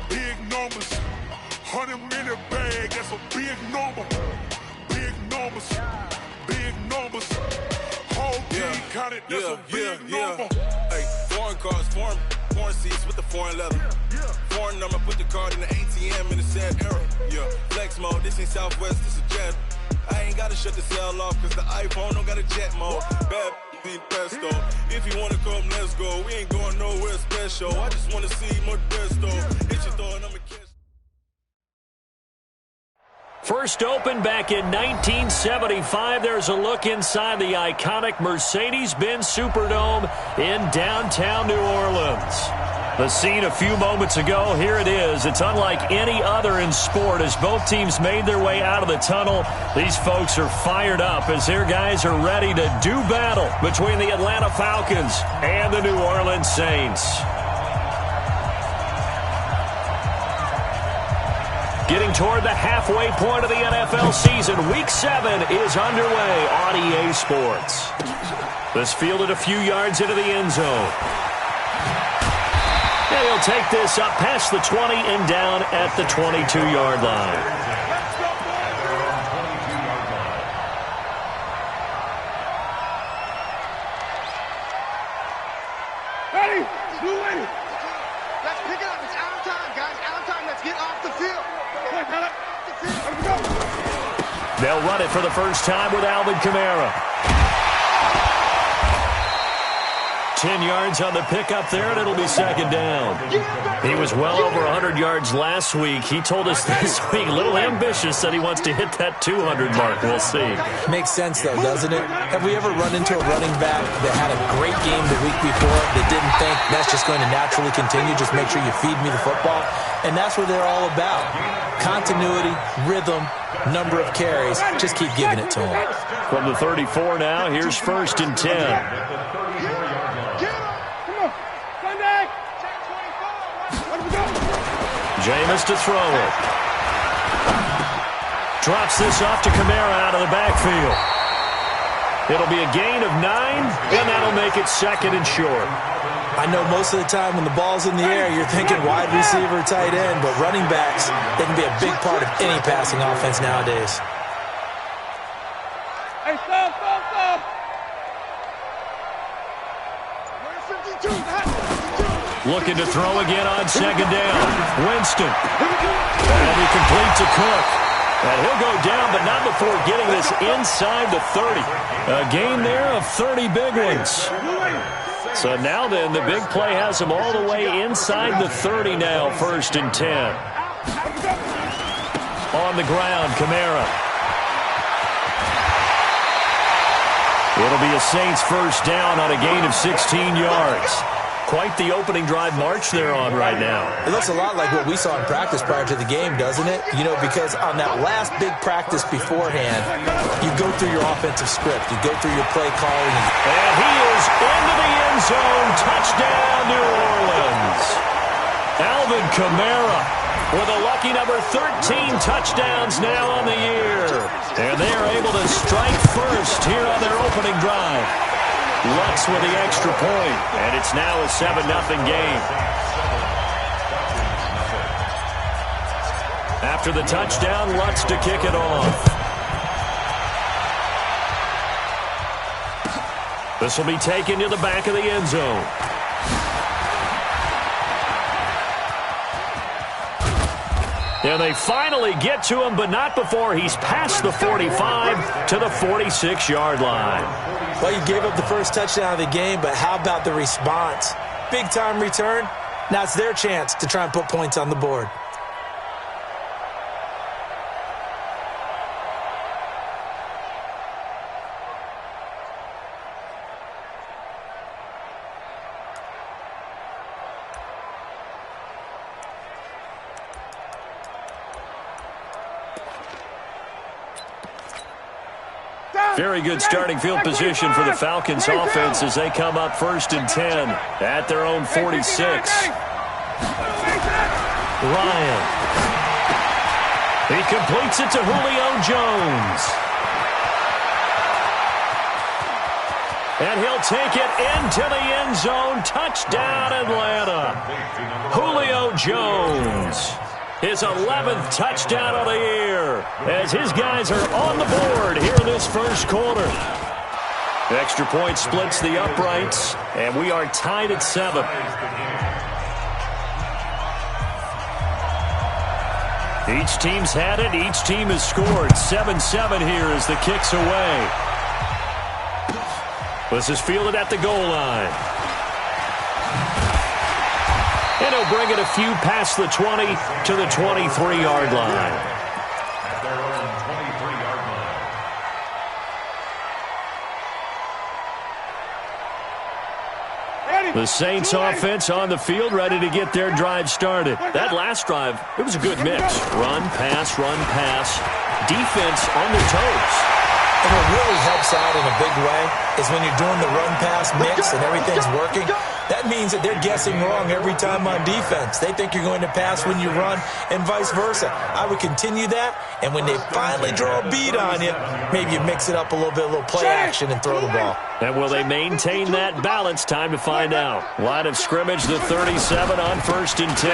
big numbers. 100-minute bag, that's a big number. Big numbers, big numbers. Whole team counted, that's a big number. Hey, foreign cars, foreign seats with the foreign leather. Foreign number, put the card in the ATM in the sad era. Yeah, flex mode, this ain't Southwest, this a jet. I ain't gotta shut the cell off, cause the iPhone don't got a jet mode. Bad be pesto. If you wanna come, let's go. We ain't going nowhere special. I just wanna see Modesto. Hit your throw and I'ma catch. First opened back in 1975. There's a look inside the iconic Mercedes-Benz Superdome in downtown New Orleans. The scene a few moments ago, here it is. It's unlike any other in sport as both teams made their way out of the tunnel. These folks are fired up as their guys are ready to do battle between the Atlanta Falcons and the New Orleans Saints. Getting toward the halfway point of the NFL season, Week 7 is underway on EA Sports. This fielded a few yards into the end zone. And he'll take this up past the 20 and down at the 22-yard line. Ready? Blue ready. Let's pick it up. It's out of time, guys. Out of time. Let's get off the field. They'll run it for the first time with Alvin Kamara. 10 yards on the pickup there, and it'll be second down. He was well over 100 yards last week. He told us this week, a little ambitious, that he wants to hit that 200 mark. We'll see. Makes sense, though, doesn't it? Have we ever run into a running back that had a great game the week before that didn't think that's just going to naturally continue? Just make sure you feed me the football. And that's what they're all about. Continuity, rhythm, number of carries. Just keep giving it to them. From the 34 now, here's first and 10. Jameis to throw it. Drops this off to Kamara out of the backfield. It'll be a gain of 9, and that'll make it second and short. I know most of the time when the ball's in the air, you're thinking wide receiver, tight end, but running backs, they can be a big part of any passing offense nowadays. Hey, stop. Looking to throw again on second down. Winston. And he completes a Cook. And he'll go down, but not before getting this inside the 30. A gain there of 30 big ones. So now then, the big play has him all the way inside the 30 now, first and 10. On the ground, Kamara. It'll be a Saints first down on a gain of 16 yards. Quite the opening drive march they're on right now. It looks a lot like what we saw in practice prior to the game, doesn't it? You know, because on that last big practice beforehand, you go through your offensive script. You go through your play calling. And he is into the end zone. Touchdown, New Orleans. Alvin Kamara with a lucky number 13 touchdowns now on the year. And they are able to strike first here on their opening drive. Lutz with the extra point, and it's now a 7-0 game. After the touchdown, Lutz to kick it off. This will be taken to the back of the end zone. And they finally get to him, but not before he's past the 45 to the 46-yard line. Well, you gave up the first touchdown of the game, but how about the response? Big-time return. Now it's their chance to try and put points on the board. Very good starting field position for the Falcons offense as they come up first and 10 at their own 46. Ryan. He completes it to Julio Jones. And he'll take it into the end zone. Touchdown, Atlanta. Julio Jones. His 11th touchdown of the year as his guys are on the board here in this first quarter. Extra point splits the uprights, and we are tied at 7. Each team's had it. Each team has scored. 7-7 here as the kick's away. This is fielded at the goal line. And he'll bring it a few past the 20 to the 23-yard line. The Saints offense on the field, ready to get their drive started. That last drive, it was a good mix. Run, pass, defense on their toes. And what really helps out in a big way is when you're doing the run-pass mix and everything's working, that means that they're guessing wrong every time on defense. They think you're going to pass when you run and vice versa. I would continue that, and when they finally draw a beat on you, maybe you mix it up a little bit, a little play action, and throw the ball. And will they maintain that balance? Time to find out. Line of scrimmage, the 37 on 1st and 10.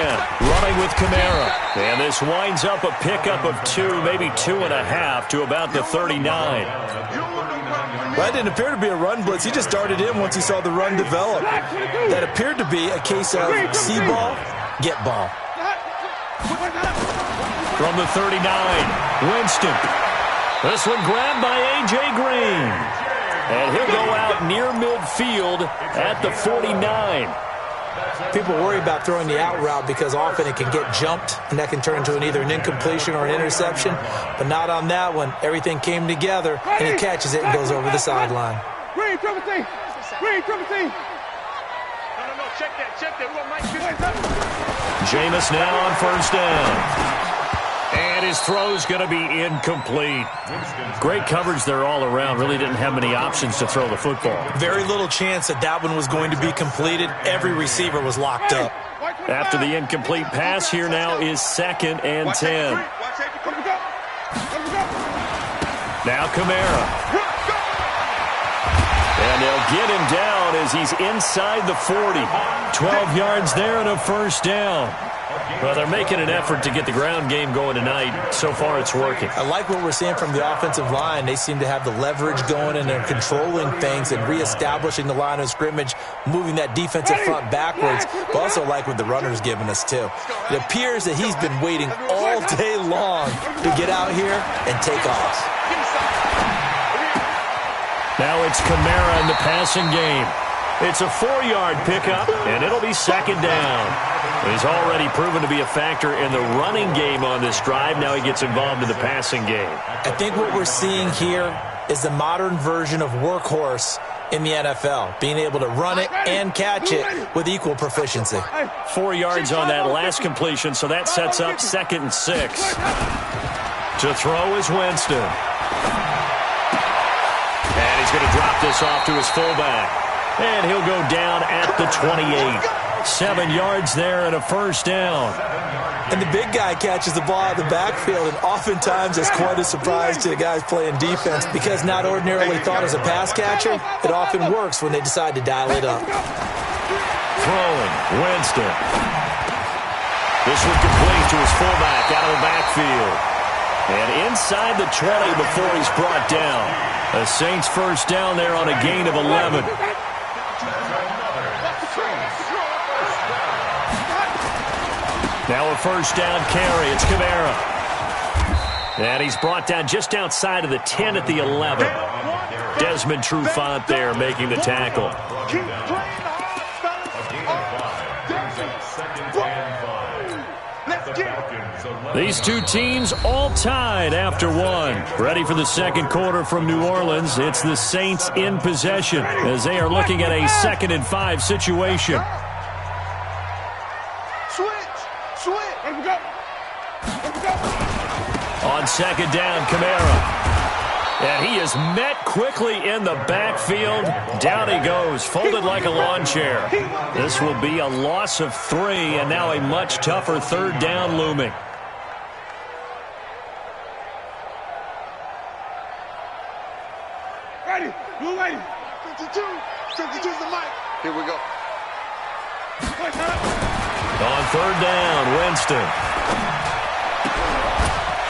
Running with Kamara. And this winds up a pickup of 2, maybe 2.5 to about the 39. That didn't appear to be a run blitz. He just darted in once he saw the run develop. That appeared to be a case of see ball, get ball. From the 39, Winston. This one grabbed by A.J. Green. And he'll go out near midfield at the 49. People worry about throwing the out route because often it can get jumped, and that can turn into either an incompletion or an interception. But not on that one. Everything came together, and he catches it and goes over the sideline. Green, triple T. Green, triple T. No, check that. We want Mike. Jameis now on 1st down. And his throw's going to be incomplete. Great coverage there all around. Really didn't have many options to throw the football. Very little chance that one was going to be completed. Every receiver was locked up. After the incomplete pass, here now is 2nd and 10. Now Kamara. And they'll get him down as he's inside the 40. 12 yards there and a 1st down. Well, they're making an effort to get the ground game going tonight. So far, it's working. I like what we're seeing from the offensive line. They seem to have the leverage going, and they're controlling things and reestablishing the line of scrimmage, moving that defensive front backwards. But also like what the runner's giving us, too. It appears that he's been waiting all day long to get out here and take off. Now it's Kamara in the passing game. It's a 4-yard pickup, and it'll be 2nd down. He's already proven to be a factor in the running game on this drive. Now he gets involved in the passing game. I think what we're seeing here is the modern version of workhorse in the NFL, being able to run it and catch it with equal proficiency. 4 yards on that last completion, so that sets up 2nd and 6. To throw is Winston. And he's going to drop this off to his fullback. And he'll go down at the 28. 7 yards there and a 1st down. And the big guy catches the ball out of the backfield, and oftentimes it's quite a surprise to the guys playing defense because not ordinarily thought as a pass catcher, it often works when they decide to dial it up. Throwing, Winston. This one complete to his fullback out of the backfield. And inside the 20 before he's brought down. The Saints 1st down there on a gain of 11. Now a 1st down carry. It's Kamara. And he's brought down just outside of the 10 at the 11. Desmond Trufant there making the tackle. These two teams all tied after 1. Ready for the 2nd quarter from New Orleans. It's the Saints in possession as they are looking at a 2nd and 5 situation. On 2nd down, Kamara. And he is met quickly in the backfield. Down he goes, folded like a lawn chair. This will be a loss of 3, and now a much tougher 3rd down looming. Ready, blue lady, 52. Where's the mic? Here we go. On third down, Winston.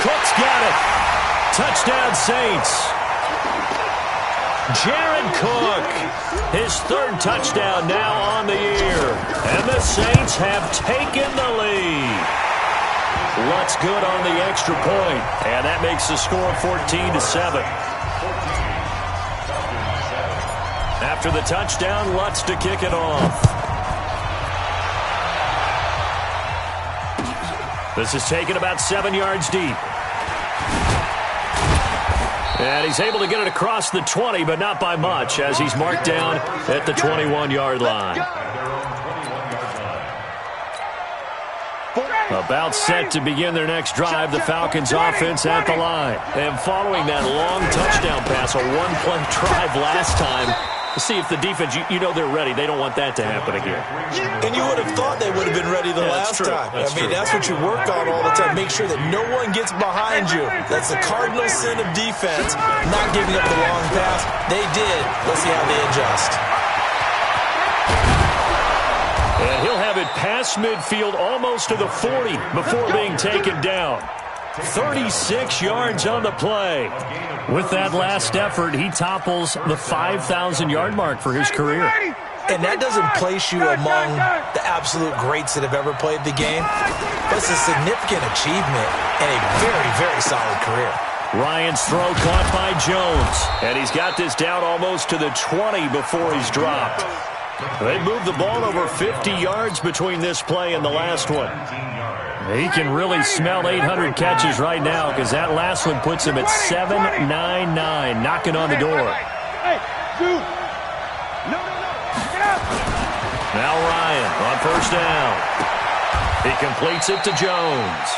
Cook's got it. Touchdown, Saints. Jared Cook, his third touchdown now on the year. And the Saints have taken the lead. Lutz good on the extra point, and that makes the score 14-7. After the touchdown, Lutz to kick it off. This is taken about 7 yards deep. And he's able to get it across the 20, but not by much, as he's marked down at the 21-yard line. About set to begin their next drive, the Falcons offense at the line. And following that long touchdown pass, a one-play drive last time, to see if the defense, you know they're ready. They don't want that to happen again. And you would have thought they would have been ready the last time. That's what you work on all the time. Make sure that no one gets behind you. That's the cardinal sin of defense, not giving up the long pass. They did. Let's see how they adjust. And he'll have it past midfield almost to the 40 before being taken down. 36 yards on the play. With that last effort, he topples the 5,000-yard mark for his career. And that doesn't place you among the absolute greats that have ever played the game. But it's a significant achievement and a very, very solid career. Ryan's throw caught by Jones. And he's got this down almost to the 20 before he's dropped. They moved the ball over 50 yards between this play and the last one. He can really smell 800 catches right now because that last one puts him at 799, knocking on the door. Hey, dude. No. Get up. Now Ryan on first down. He completes it to Jones.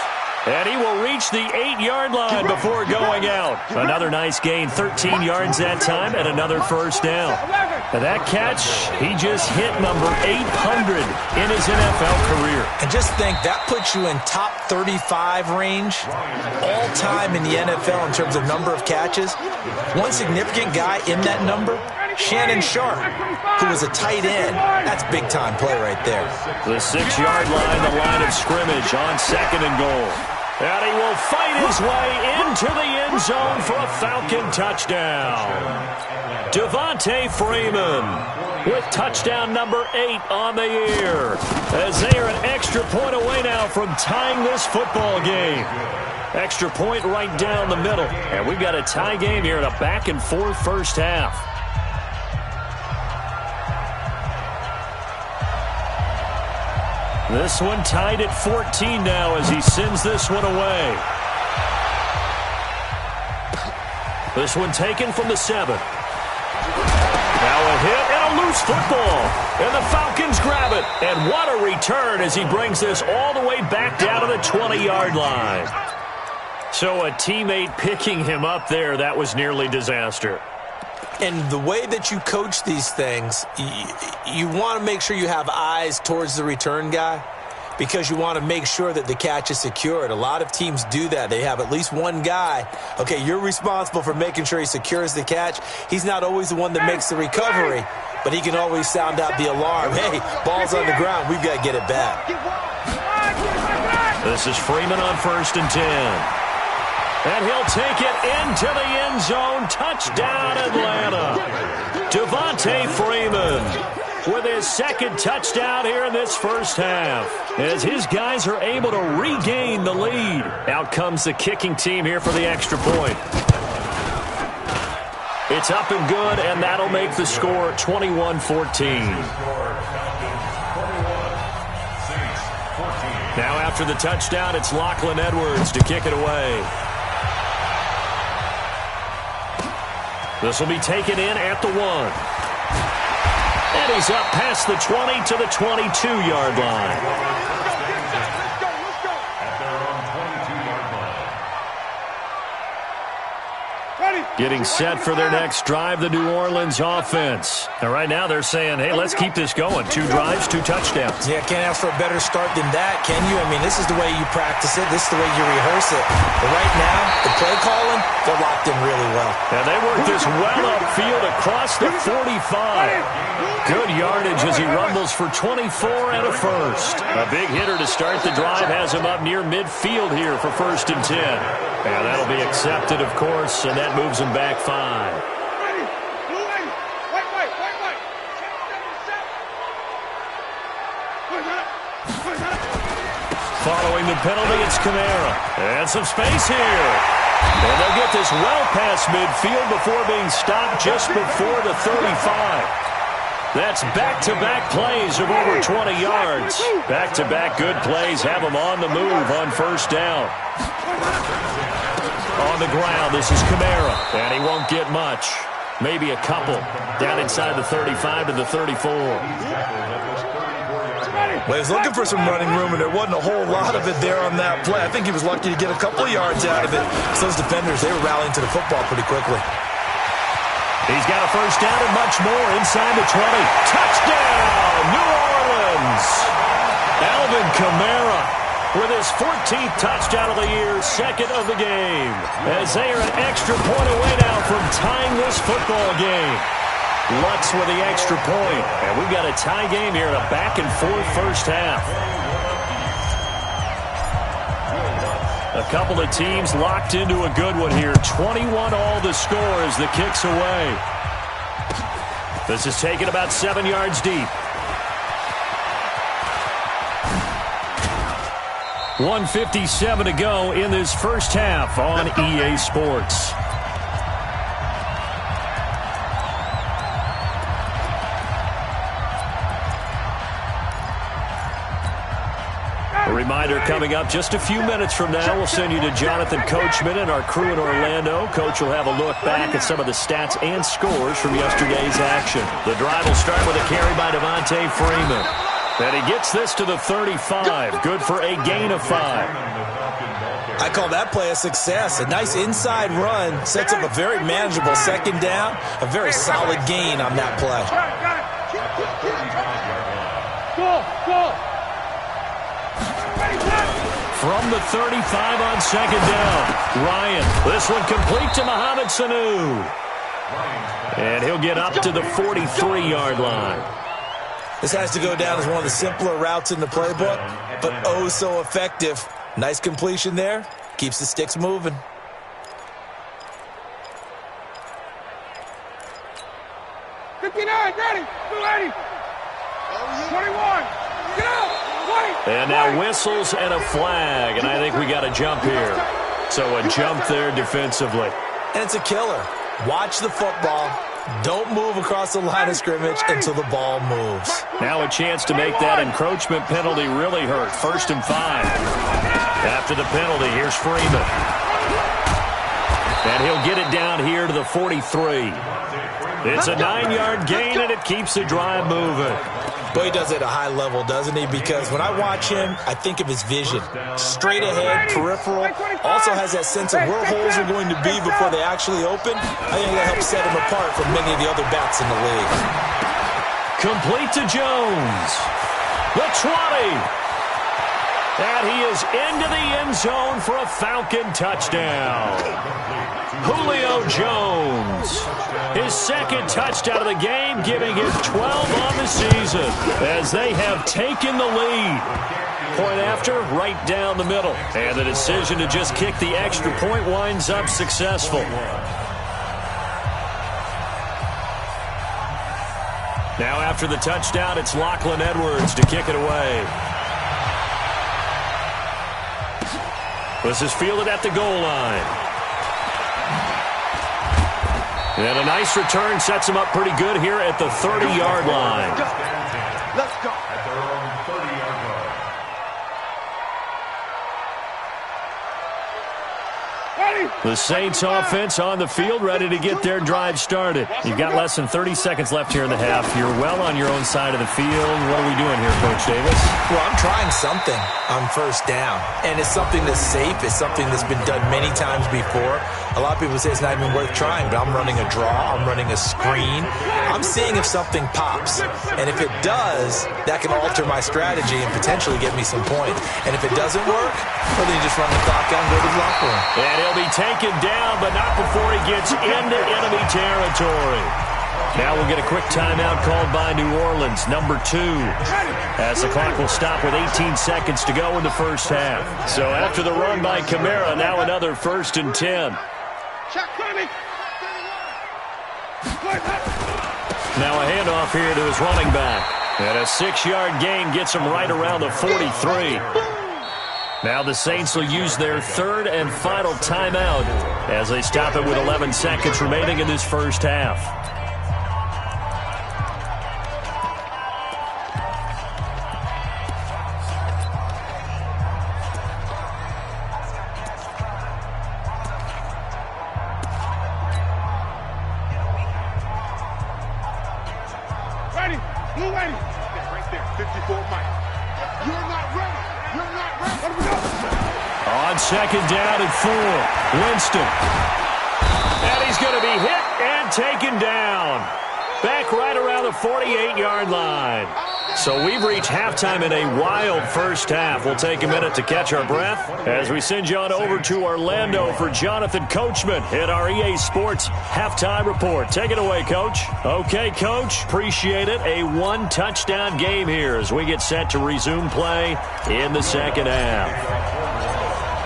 And he will reach the 8-yard line before going out. Another nice gain, 13 yards that time, and another first down. And that catch, he just hit number 800 in his NFL career. And just think, that puts you in top 35 range all time in the NFL in terms of number of catches. One significant guy in that number, Shannon Sharp, who was a tight end. That's big-time play right there. The 6-yard line, the line of scrimmage on second and goal. And he will fight his way into the end zone for a Falcon touchdown. Devontae Freeman with touchdown number 8 on the year, as they are an extra point away now from tying this football game. Extra point right down the middle. And we've got a tie game here in a back-and-forth first half. This one tied at 14 now as he sends this one away. This one taken from the 7. Now a hit and a loose football. And the Falcons grab it. And what a return as he brings this all the way back down to the 20-yard line. So a teammate picking him up there, that was nearly disaster. And the way that you coach these things, you want to make sure you have eyes towards the return guy because you want to make sure that the catch is secured. A lot of teams do that. They have at least one guy. Okay, you're responsible for making sure he secures the catch. He's not always the one that makes the recovery, but he can always sound out the alarm. Hey, ball's on the ground. We've got to get it back. This is Freeman on first and 10. And he'll take it into the end zone. Touchdown, Atlanta. Devontae Freeman with his second touchdown here in this first half, as his guys are able to regain the lead. Out comes the kicking team here for the extra point. It's up and good, and that'll make the score 21-14. Now after the touchdown, it's Lachlan Edwards to kick it away. This will be taken in at the 1. And he's up past the 20 to the 22-yard line. Let's go. Ready? Getting set for their next drive, the New Orleans offense. And right now they're saying, hey, let's keep this going. 2 drives, 2 touchdowns. Yeah, can't ask for a better start than that, can you? I mean, this is the way you practice it. This is the way you rehearse it. But right now, the play calling, they're locked in really well. And they work this well upfield across the 45. Good yardage as he rumbles for 24 and a first. A big hitter to start the drive has him up near midfield here for 1st and 10. And that'll be accepted, of course, and that moves him back 5. Following the penalty, it's Kamara. And some space here. And they'll get this well past midfield before being stopped just before the 35. That's back-to-back plays of over 20 yards. Back-to-back good plays have them on the move on 1st down. On the ground, this is Kamara. And he won't get much. Maybe a couple. Down inside the 35 to the 34. Well, he was looking for some running room, and there wasn't a whole lot of it there on that play. I think he was lucky to get a couple of yards out of it. So those defenders, they were rallying to the football pretty quickly. He's got a 1st down and much more inside the 20. Touchdown, New Orleans! Alvin Kamara with his 14th touchdown of the year, 2nd of the game. As they are an extra point away now from tying this football game. Lutz with the extra point. And we've got a tie game here in a back-and-forth 1st half. A couple of teams locked into a good one here. 21 all the score as the kick's away. This is taken about 7 yards deep. 1:57 to go in this 1st half on EA Sports. A reminder coming up just a few minutes from now, we'll send you to Jonathan Coachman and our crew in Orlando. Coach will have a look back at some of the stats and scores from yesterday's action. The drive will start with a carry by Devontae Freeman. And he gets this to the 35. Good for a gain of 5. I call that play a success. A nice inside run sets up a very manageable 2nd down. A very solid gain on that play. From the 35 on 2nd down. Ryan, this one complete to Mohamed Sanu. And he'll get up to the 43-yard line. This has to go down as one of the simpler routes in the playbook, but oh so effective. Nice completion there. Keeps the sticks moving. And now whistles and a flag, and I think we got a jump here. So a jump there defensively. And it's a killer. Watch the football. Don't move across the line of scrimmage until the ball moves. Now a chance to make that encroachment penalty really hurt. 1st and 5. After the penalty, here's Freeman. And he'll get it down here to the 43. It's a 9-yard gain, and it keeps the drive moving. But he does it at a high level, doesn't he? Because when I watch him, I think of his vision. Straight ahead, peripheral. Also has that sense of where holes are going to be before they actually open. I think that helps set him apart from many of the other backs in the league. Complete to Jones. The 20. And he is into the end zone for a Falcon touchdown. Julio Jones. His 2nd touchdown of the game, giving him 12 on the season as they have taken the lead. Point after, right down the middle. And the decision to just kick the extra point winds up successful. Now after the touchdown, it's Lachlan Edwards to kick it away. This is fielded at the goal line. And a nice return sets him up pretty good here at the 30-yard line. Let's go. At their own 30-yard line. The Saints offense on the field, ready to get their drive started. You've got less than 30 seconds left here in the half. You're well on your own side of the field. What are we doing here, Coach Davis? Well, I'm trying something on first down, and it's something that's safe. It's something that's been done many times before. A lot of people say it's not even worth trying, but I'm running a draw. I'm running a screen. I'm seeing if something pops, and if it does, that can alter my strategy and potentially get me some points. And if it doesn't work, well, then you just run the clock out and go to the locker room. And he'll be taken down, but not before he gets into enemy territory. Now we'll get a quick timeout called by New Orleans, number 2, as the clock will stop with 18 seconds to go in the first half. So after the run by Kamara, now another 1st and 10. Now a handoff here to his running back. And a 6-yard gain gets him right around the 43. Now the Saints will use their 3rd and final timeout as they stop it with 11 seconds remaining in this first half. Second down and 4. Winston. And he's going to be hit and taken down. Back right around the 48-yard line. So we've reached halftime in a wild first half. We'll take a minute to catch our breath as we send you on over to Orlando for Jonathan Coachman at our EA Sports Halftime Report. Take it away, Coach. Okay, Coach. Appreciate it. A 1-touchdown game here as we get set to resume play in the second half.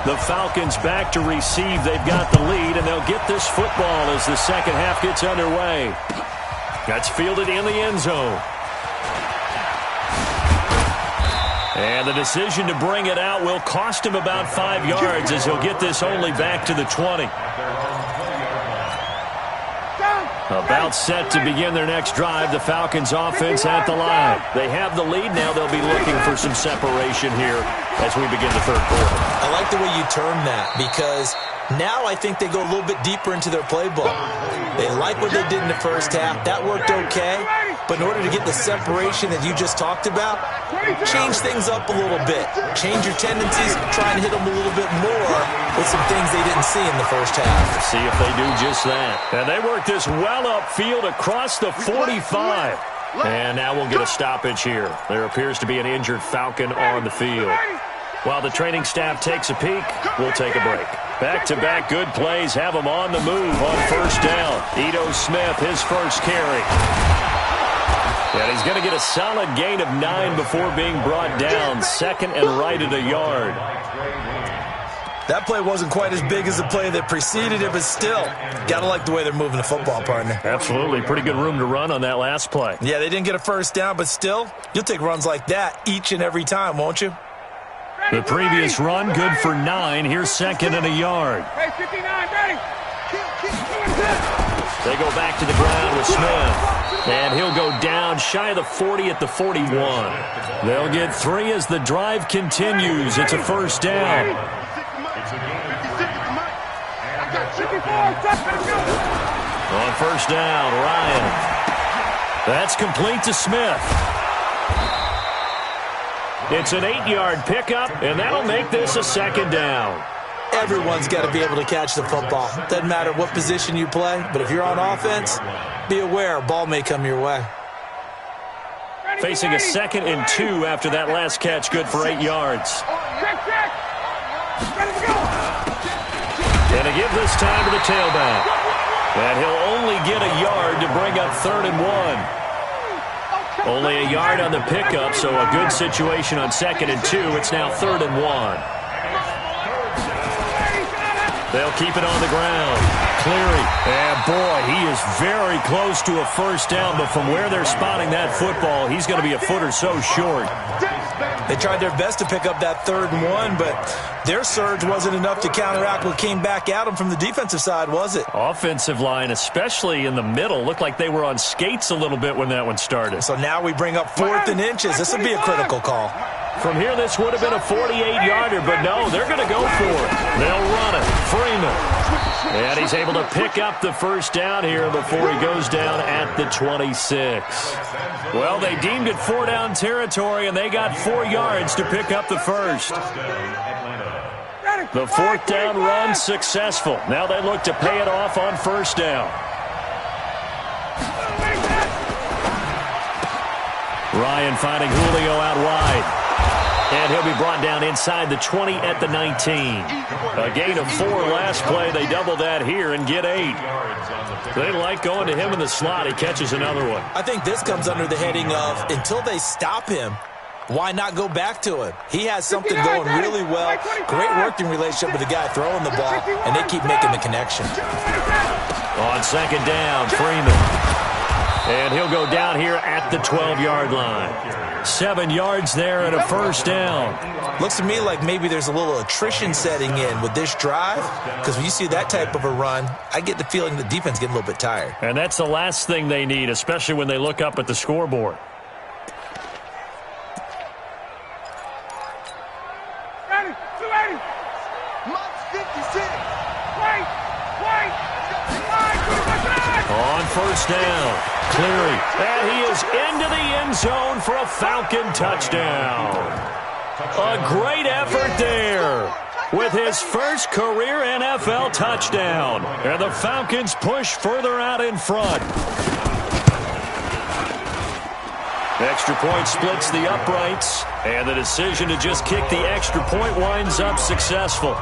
The Falcons back to receive. They've got the lead, and they'll get this football as the second half gets underway. That's fielded in the end zone. And the decision to bring it out will cost him about 5 yards as he'll get this only back to the 20. About set to begin their next drive, the Falcons offense at the line. They have the lead. Now they'll be looking for some separation here as we begin the third quarter. I like the way you term that because now I think they go a little bit deeper into their playbook. They like what they did in the first half. That worked okay. But in order to get the separation that you just talked about, change things up a little bit. Change your tendencies, try and hit them a little bit more with some things they didn't see in the first half. See if they do just that. And they work this well upfield across the 45. And now we'll get a stoppage here. There appears to be an injured Falcon on the field. While the training staff takes a peek, we'll take a break. Back-to-back good plays have them on the move on first down. Ito Smith, his first carry. And he's going to get a solid gain of 9 before being brought down. Second and right at a yard. That play wasn't quite as big as the play that preceded it, but still, got to like the way they're moving the football, partner. Absolutely. Pretty good room to run on that last play. Yeah, they didn't get a first down, but still, you'll take runs like that each and every time, won't you? The previous run, good for 9. Here's second and a yard. Hey, 59, ready. They go back to the ground with Smith. And he'll go down shy of the 40 at the 41. They'll get 3 as the drive continues. It's a first down. On first down, Ryan. That's complete to Smith. It's an 8-yard pickup, and that'll make this a second down. Everyone's got to be able to catch the football. Doesn't matter what position you play, but if you're on offense, be aware a ball may come your way. Facing a 2nd and 2 after that last catch, good for 8 yards. And a give this time to the tailback. And he'll only get a yard to bring up 3rd and 1. Only a yard on the pickup, so a good situation on 2nd and 2. It's now 3rd and 1. They'll keep it on the ground. Cleary. And, boy, he is very close to a first down, but from where they're spotting that football, he's going to be a foot or so short. They tried their best to pick up that 3rd and 1, but their surge wasn't enough to counteract what came back at them from the defensive side, was it? Offensive line, especially in the middle, looked like they were on skates a little bit when that one started. So now we bring up 4th and inches. This will be a critical call. From here, this would have been a 48-yarder, but no, they're going to go for it. They'll run it. Freeman. And he's able to pick up the first down here before he goes down at the 26. Well, they deemed it 4-down territory, and they got 4 yards to pick up the first. The 4th down run successful. Now they look to pay it off on 1st down. Ryan finding Julio out wide. And he'll be brought down inside the 20 at the 19. A gain of 4 last play. They double that here and get 8. They like going to him in the slot. He catches another one. I think this comes under the heading of until they stop him, why not go back to him? He has something going really well. Great working relationship with the guy throwing the ball, and they keep making the connection. On 2nd down, Freeman. And he'll go down here at the 12-yard line. 7 yards there and a 1st down. Looks to me like maybe there's a little attrition setting in with this drive, because when you see that type of a run, I get the feeling the defense getting a little bit tired. And that's the last thing they need, especially when they look up at the scoreboard. On 1st down, Cleary, and he is into the end zone for a Falcon touchdown. A great effort there with his first career NFL touchdown. And the Falcons push further out in front. Extra point splits the uprights, and the decision to just kick the extra point winds up successful.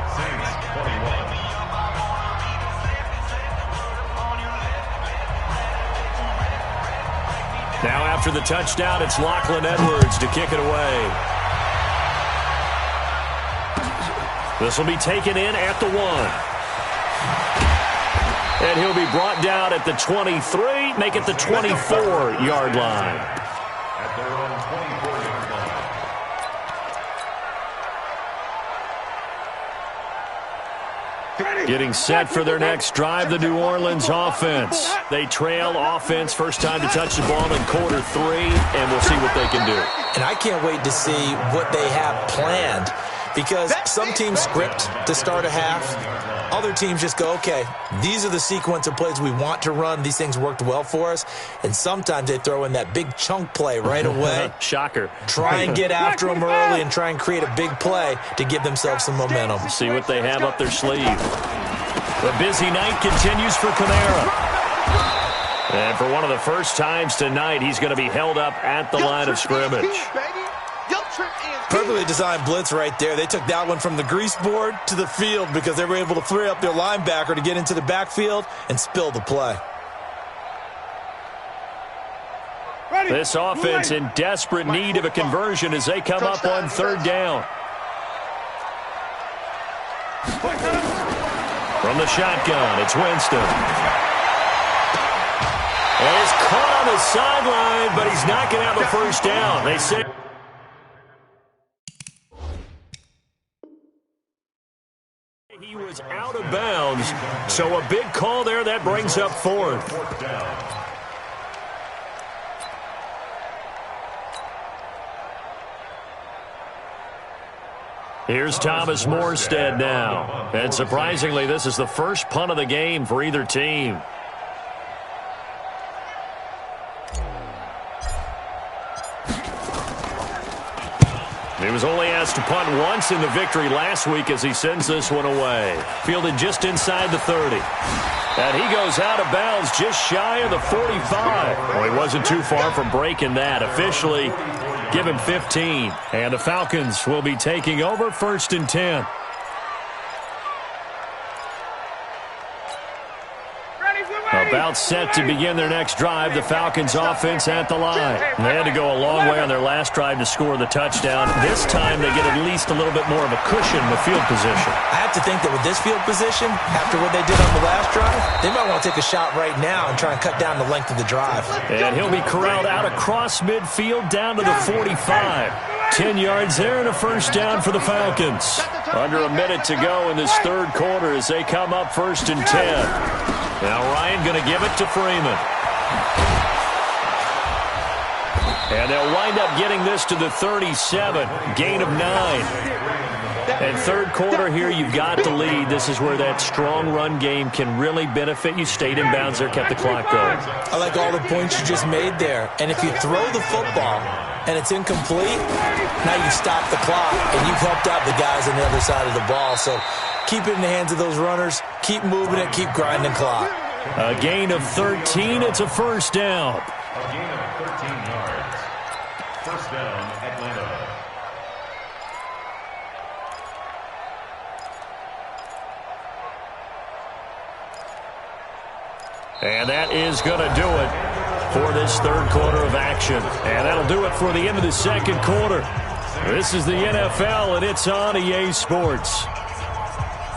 Now after the touchdown, it's Lachlan Edwards to kick it away. This will be taken in at the 1. And he'll be brought down at the 23, make it the 24-yard line. At their own 24-yard line. Getting set for their next drive, the New Orleans offense. They trail offense, first time to touch the ball in quarter 3, and we'll see what they can do. And I can't wait to see what they have planned, because some teams script to start a half. Other teams just go, okay, these are the sequence of plays we want to run. These things worked well for us. And sometimes they throw in that big chunk play right away. Shocker. Try and get after them early and try and create a big play to give themselves some momentum. See what they have up their sleeve. The busy night continues for Kamara. And for one of the first times tonight, he's going to be held up at the line of scrimmage. Perfectly designed blitz right there. They took that one from the grease board to the field because they were able to free up their linebacker to get into the backfield and spill the play. This offense in desperate need of a conversion as they come up on 3rd down. From the shotgun, it's Winston. And he's caught on the sideline, but he's not going to have a first down. They say he was out of bounds, so a big call there that brings up 4th. Here's Thomas Morstead now. And surprisingly, this is the first punt of the game for either team. He was only asked to punt once in the victory last week as he sends this one away. Fielded just inside the 30. And he goes out of bounds just shy of the 45. Well, he wasn't too far from breaking that. Officially, give him 15. And the Falcons will be taking over 1st and 10. About set to begin their next drive, the Falcons offense at the line. They had to go a long way on their last drive to score the touchdown. This time they get at least a little bit more of a cushion with field position. I have to think that with this field position, after what they did on the last drive, they might want to take a shot right now and try and cut down the length of the drive. And he'll be corralled out across midfield down to the 45. 10 yards there and a first down for the Falcons. Under a minute to go in this 3rd quarter as they come up 1st and 10. Now Ryan going to give it to Freeman. And they'll wind up getting this to the 37, gain of 9. And third quarter here, you've got to lead. This is where that strong run game can really benefit you. Stayed in bounds there, kept the clock going. I like all the points you just made there. And if you throw the football and it's incomplete, now you stop the clock, and you've helped out the guys on the other side of the ball. So keep it in the hands of those runners. Keep moving it. Keep grinding clock. A gain of 13. It's a first down. A gain of 13 yards. First down, Atlanta. And that is going to do it for this third quarter of action. And that'll do it for the end of the second quarter. This is the NFL, and it's on EA Sports.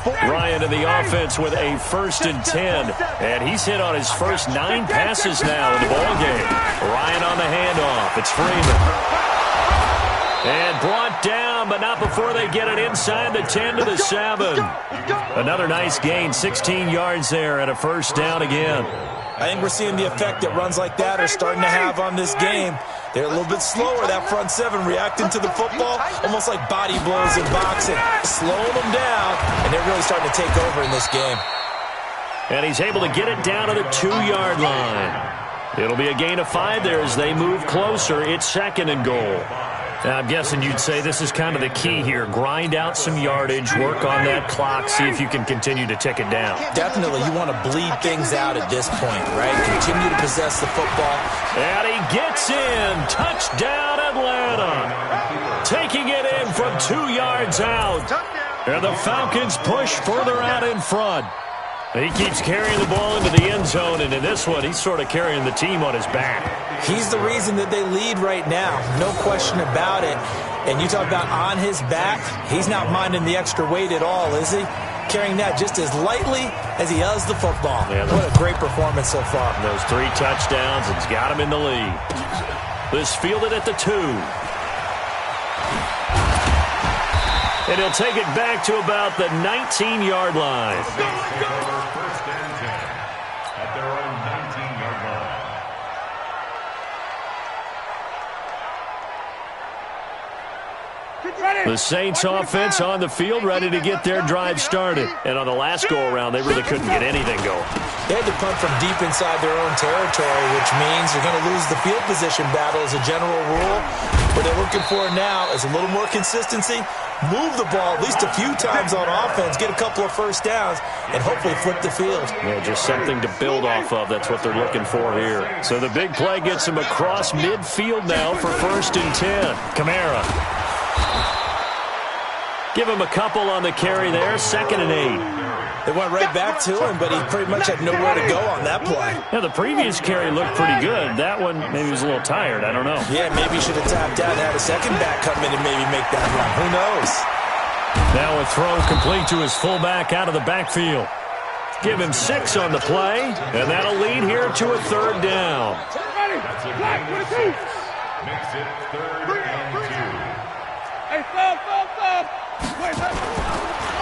Ryan in the offense with a 1st and 10. And he's hit on his first 9 passes now in the ballgame. Ryan on the handoff. It's Freeman. And brought down, but not before they get it inside the 10 to the 7. Another nice gain, 16 yards there, and a first down again. I think we're seeing the effect that runs like that are starting to have on this game. They're a little bit slower, that front 7, reacting to the football, almost like body blows in boxing, slowing them down, and they're really starting to take over in this game. And he's able to get it down to the 2-yard line. It'll be a gain of 5 there as they move closer. It's 2nd and goal. Now, I'm guessing you'd say this is kind of the key here. Grind out some yardage, work on that clock, see if you can continue to tick it down. Definitely, you want to bleed things out at this point, right? Continue to possess the football. And he gets in. Touchdown, Atlanta. Taking it in from 2 yards out. And the Falcons push further out in front. He keeps carrying the ball into the end zone, and in this one, he's sort of carrying the team on his back. He's the reason that they lead right now, no question about it. And you talk about on his back, he's not minding the extra weight at all, is he? Carrying that just as lightly as he does the football. Yeah, what a great performance so far. Those 3 touchdowns, it's got him in the lead. This fielded at the 2. And he'll take it back to about the 19-yard line. First and 10 at their own 19-yard line. The Saints offense on the field, ready to get their drive started. And on the last go-around, they really couldn't get anything going. They had to punt from deep inside their own territory, which means they're going to lose the field position battle as a general rule. What they're looking for now is a little more consistency, move the ball at least a few times on offense, get a couple of first downs, and hopefully flip the field. Yeah, just something to build off of. That's what they're looking for here. So the big play gets him across midfield now for 1st and 10. Kamara. Give him a couple on the carry there, 2nd and 8. They went right back to him, but he pretty much had nowhere to go on that play. Yeah, the previous carry looked pretty good. That one, maybe he was a little tired. I don't know. Yeah, maybe he should have tapped out and had a second back come in and maybe make that run. Who knows? Now a throw complete to his fullback out of the backfield. Give him 6 on the play, and that'll lead here to a 3rd down. That's a gain of 6. Makes it 3rd and 2. Hey, stop.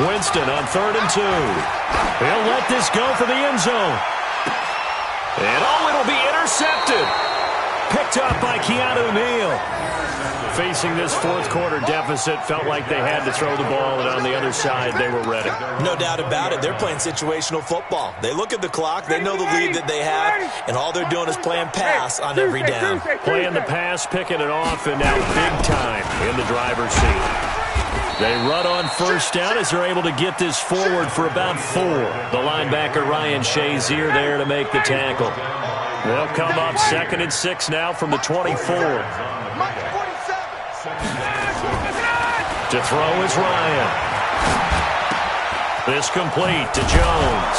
Winston on 3rd and 2. He'll let this go for the end zone. And it'll be intercepted. Picked up by Keanu Neal. Facing this 4th quarter deficit, felt like they had to throw the ball, and on the other side, they were ready. No doubt about it. They're playing situational football. They look at the clock, they know the lead that they have, and all they're doing is playing pass on every down. Playing the pass, picking it off, and now big time in the driver's seat. They run on 1st down as they're able to get this forward for about 4. The linebacker, Ryan Shazier, there to make the tackle. They'll come up 2nd and 6 now from the 24. To throw is Ryan. This complete to Jones.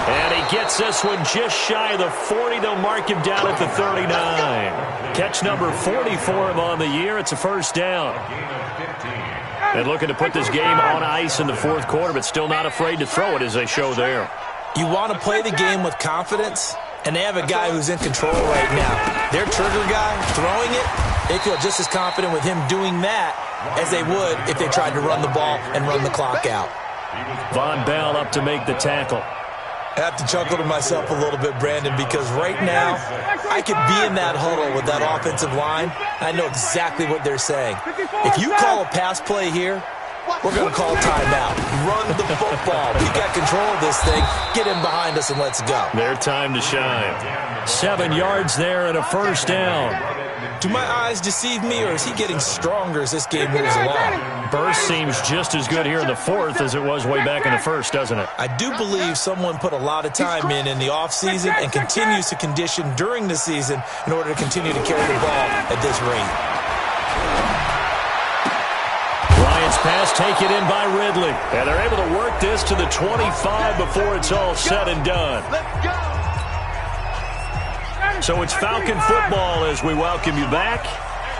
And he gets this one just shy of the 40. They'll mark him down at the 39. Catch number 40 for him on the year. It's a first down. And looking to put this game on ice in the 4th quarter, but still not afraid to throw it as they show there. You want to play the game with confidence, and they have a guy who's in control right now. Their trigger guy throwing it, they feel just as confident with him doing that as they would if they tried to run the ball and run the clock out. Von Bell up to make the tackle. I have to chuckle to myself a little bit, Brandon, because right now I could be in that huddle with that offensive line. I know exactly what they're saying. If you call a pass play here, we're going to call timeout. Run the football. We got control of this thing. Get in behind us and let's go. Their time to shine. 7 yards there and a first down. Do my eyes deceive me, or is he getting stronger as this game moves along? Burst seems just as good here in the fourth as it was way back in the first, doesn't it? I do believe someone put a lot of time in the offseason and continues to condition during the season in order to continue to carry the ball at this rate. Bryant's pass taken in by Ridley. And they're able to work this to the 25 before it's all said and done. Let's go. So it's Falcon football as we welcome you back.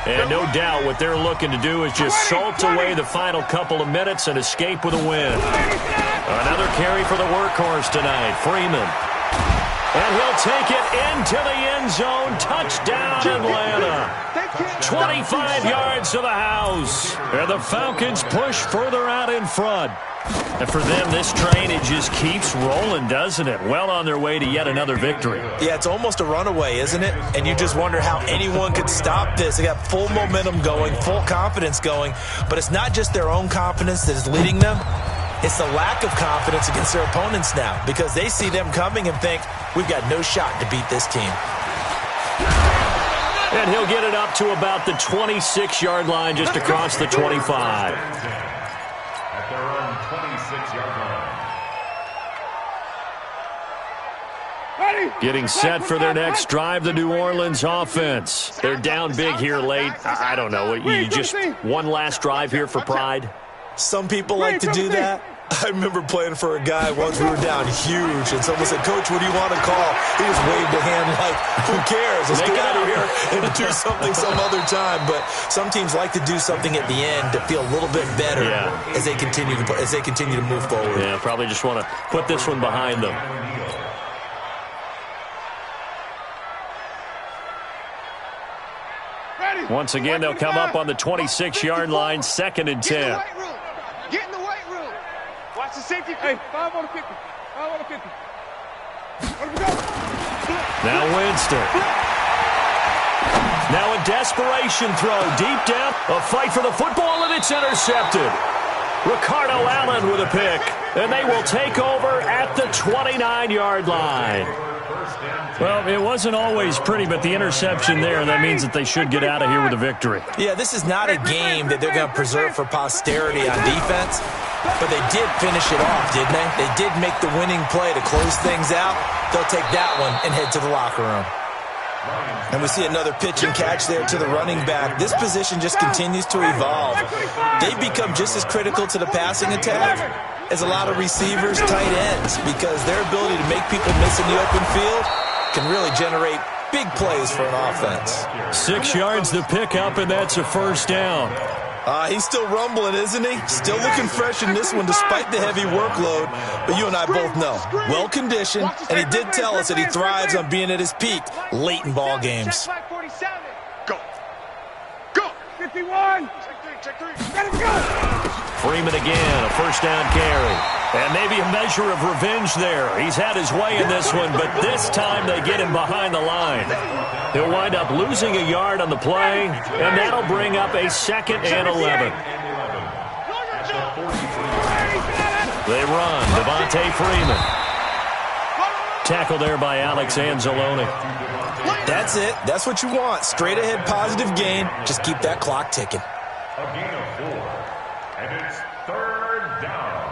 And no doubt what they're looking to do is just salt away the final couple of minutes and escape with a win. Another carry for the workhorse tonight, Freeman. And he'll take it into the end zone. Touchdown, Atlanta. 25 yards to the house. And the Falcons push further out in front. And for them, this train, it just keeps rolling, doesn't it? Well on their way to yet another victory. Yeah, it's almost a runaway, isn't it? And you just wonder how anyone could stop this. They got full momentum going, full confidence going. But it's not just their own confidence that is leading them. It's the lack of confidence against their opponents now, because they see them coming and think, we've got no shot to beat this team. And he'll get it up to about the 26-yard line, just across the 25. At their own 26-yard line. Getting set for their next drive, the New Orleans offense. They're down big here late. I don't know. You just one last drive here for pride? Some people like to do that. I remember playing for a guy once. We were down huge, and someone said, "Coach, what do you want to call?" He just waved a hand like, who cares? Let's get out of here and do something some other time. But some teams like to do something at the end to feel a little bit better as they continue to move forward. Yeah, probably just want to put this one behind them. Once again, they'll come up on the 26-yard line, 2nd and 10. Get in the weight room. Watch the safety. Hey, 5 on the 50. 5 on the 50. Now Winston. Now a desperation throw. Deep down. A fight for the football, and it's intercepted. Ricardo Allen with a pick. And they will take over at the 29-yard line. Well, it wasn't always pretty, but the interception there, that means that they should get out of here with a victory. Yeah, this is not a game that they're going to preserve for posterity on defense, but they did finish it off, didn't they? They did make the winning play to close things out. They'll take that one and head to the locker room. And we see another pitch and catch there to the running back. This position just continues to evolve. They've become just as critical to the passing attack as a lot of receivers, tight ends, because their ability to make people miss in the open field can really generate big plays for an offense. 6 yards to pick up, and that's a first down. He's still rumbling, isn't he? Still looking fresh in this one despite the heavy workload. But you and I both know, well-conditioned, and he did tell us that he thrives on being at his peak late in ball games. Go. Go. 51. Check 3. Let him go. Freeman again, a first down carry. And maybe a measure of revenge there. He's had his way in this one, but this time they get him behind the line. He'll wind up losing a yard on the play, and that'll bring up a 2nd and 11. They run, Devontae Freeman. Tackle there by Alex Anzalone. That's it. That's what you want. Straight ahead, positive gain. Just keep that clock ticking. A gain of 4. And it's 3rd down.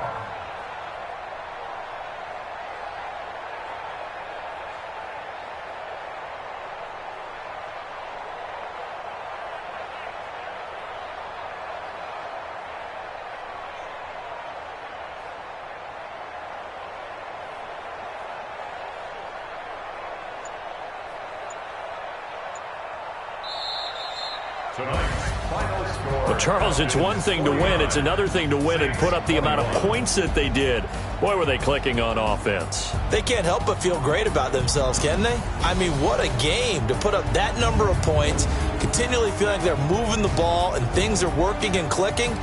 Well, Charles, it's one thing to win. It's another thing to win and put up the amount of points that they did. Boy, were they clicking on offense. They can't help but feel great about themselves, can they? I mean, what a game to put up that number of points, continually feeling like they're moving the ball and things are working and clicking.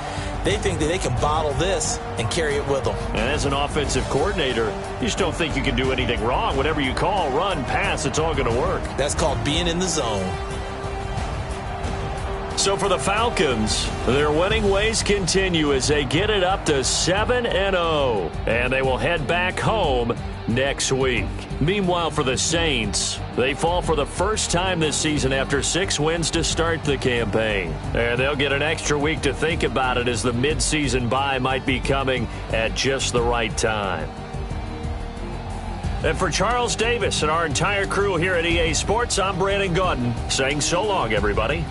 They think that they can bottle this and carry it with them. And as an offensive coordinator, you just don't think you can do anything wrong. Whatever you call, run, pass, it's all going to work. That's called being in the zone. So for the Falcons, their winning ways continue as they get it up to 7-0. And they will head back home next week. Meanwhile, for the Saints, they fall for the first time this season after 6 wins to start the campaign. And they'll get an extra week to think about it as the midseason bye might be coming at just the right time. And for Charles Davis and our entire crew here at EA Sports, I'm Brandon Gaudin saying so long, everybody.